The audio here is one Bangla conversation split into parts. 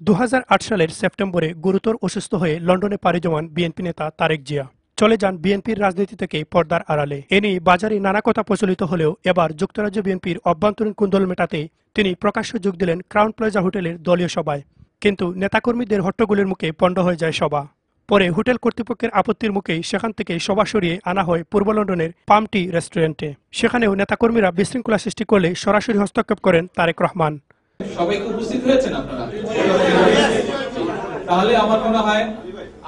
2008 সালের সেপ্টেম্বরে গুরুতর অসুস্থ হয়ে লন্ডনে পাড়ি জমান বিএনপি নেতা তারেক জিয়া চলে যান বিএনপির রাজনীতি থেকে পর্দার আড়ালে। এ নিয়ে বাজারে নানা কথা প্রচলিত হলেও এবার যুক্তরাজ্য বিএনপির অভ্যন্তরীণ কুন্দল মেটাতে তিনি প্রকাশ্য যোগ দিলেন ক্রাউন প্লাজা হোটেলের দলীয় সভায়। কিন্তু নেতাকর্মীদের হট্টগোলের মুখে পণ্ড হয়ে যায় সভা। পরে হোটেল কর্তৃপক্ষের আপত্তির মুখেই সেখান থেকে সভা সরিয়ে আনা হয় পূর্ব লন্ডনের পামটি রেস্টুরেন্টে। সেখানেও নেতাকর্মীরা বিশৃঙ্খলা সৃষ্টি করলে সরাসরি হস্তক্ষেপ করেন তারেক রহমান। সবাই উপস্থিত হয়েছেন আপনারা? তাহলে আমার মনে হয়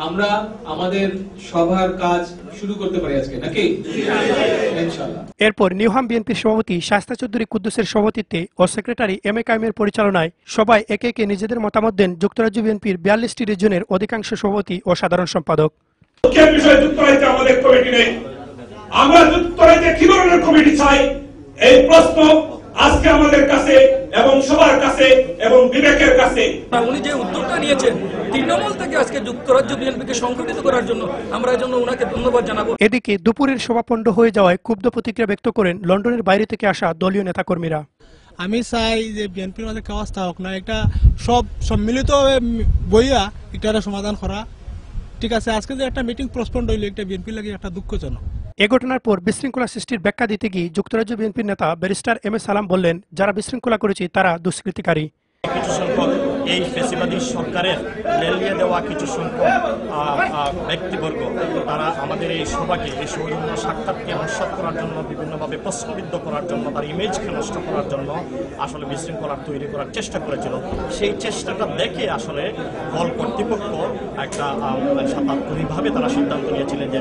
আমরা আমাদের সভার কাজ শুরু করতে পারি আজকে, নাকি? ইনশাআল্লাহ। এরপর নিউহাম বিএনপির সভাপতি শায়েস্তা চৌধুরী কুদ্দুসের সভাপতিত্বে ও সেক্রেটারি এম এ কাইমের পরিচালনায় সবাই একে একে নিজেদের মতামত দেন যুক্তরাজ্য বিএনপির 42টি রিজনের অধিকাংশ সভাপতি ও সাধারণ সম্পাদক। যুক্তরাজ্যে আমাদের কমিটি নেই, আমরা যুক্তরাজ্যে কি ধরনের কমিটি চাই এই প্রশ্ন আজকে আমাদের কাছে এবং সবার কাছে এবং বিবেকের কাছে। উনি যে উদ্যোগটা নিয়েছেন তৃণমূল থেকে আজকে যুক্তরাজ্য বিএনপিকে সংগঠিত করার জন্য, আমরা এর জন্য ওনাকে ধন্যবাদ জানাবো। এদিকে দুপুরের সভা পণ্ড হয়ে যাওয়ায় ক্ষুব্ধ প্রতিক্রিয়া ব্যক্ত করেন লন্ডনের বাইরে থেকে আসা দলীয় নেতাকর্মীরা। আমি চাই যে বিএনপির মধ্যে কাওয়াস্তা হোক না, একটা সব সম্মিলিত বইয়া একটা সমাধান করা। ঠিক আছে, আজকে যে একটা মিটিং পোস্টপন্ড হইল, একটা বিএনপির লাগে একটা দুঃখজনক। এ ঘটনার পর বিশৃঙ্খলা সৃষ্টির ব্যাখ্যা দিতে গিয়ে যুক্তরাজ্য বিএনপির নেতা ব্যারিস্টার এম এ সালাম বললেন, যারা বিশৃঙ্খলা করেছে তারা দুষ্কৃতিকারী। কিছু সংখ্যক এই ফ্যাসিবাদী সরকারের লেলিয়ে দেওয়া কিছু সংখ্যক ব্যক্তিবর্গ তারা আমাদের এই সভাকে, এই সৌজন্য সাক্ষাৎকে নস্যাৎ করার জন্য, বিভিন্নভাবে প্রশ্নবিদ্ধ করার জন্য, তার ইমেজকে নষ্ট করার জন্য আসলে বিশৃঙ্খলা তৈরি করার চেষ্টা করেছিল। সেই চেষ্টাটা দেখে আসলে হল কর্তৃপক্ষ একটা তাৎক্ষণিকভাবে তারা সিদ্ধান্ত নিয়েছিলেন যে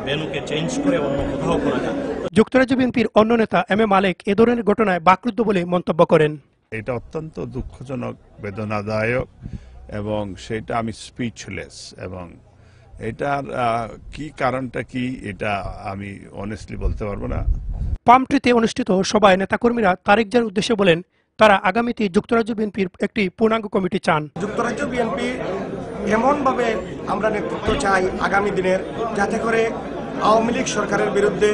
ভেন্যুকে চেঞ্জ করে অন্য কোথাও করা যায়। যুক্তরাজ্য বিএনপির অন্য নেতা এম এ মালেক এ ধরনের ঘটনায় বাকরুদ্ধ বলে মন্তব্য করেন। এটা অত্যন্ত দুঃখজনক, বেদনাদায়ক এবং সেটা আমি স্পিচলেস, এবং এটার কি কারণটা কি এটা আমি অনেস্টলি বলতে পারবো না। পামট্রিতে অনুষ্ঠিত সভায় নেতাকর্মীরা তারেক জিয়ার উদ্দেশ্যে বলেন, তারা আগামীতে যুক্তরাজ্য বিএনপির একটি পূর্ণাঙ্গ কমিটি চান। যুক্তরাজ্য বিএনপি এমনভাবে আমরা নেতৃত্ব চাই আগামী দিনের, যাতে করে আওয়ামী লীগ সরকারের বিরুদ্ধে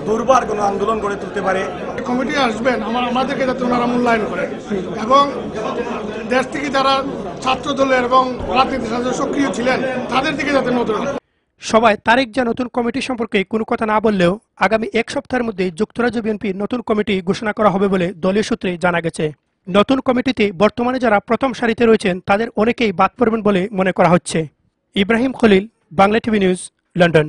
দুর্বার কোনো আন্দোলন গড়ে তুলতে পারে। কমিটি আসবেন আমাদেরকে যাতে ওনারা মূল্যায়ন করেন এবং দেশ থেকে যারা ছাত্র দলের এবং রাজনীতির সাথে সক্রিয় ছিলেন তাদের দিকে যাতে নজর রাখেন। সবাই তারেক জিয়া নতুন কমিটি সম্পর্কে কোনো কথা না বললেও আগামী এক সপ্তাহের মধ্যে যুক্তরাজ্য বিএনপির নতুন কমিটি ঘোষণা করা হবে বলে দলীয় সূত্রে জানা গেছে। নতুন কমিটিতে বর্তমানে যারা প্রথম সারিতে রয়েছেন তাদের অনেকেই বাদ পড়বেন বলে মনে করা হচ্ছে। Ibrahim Khalil, Bangla TV news, London.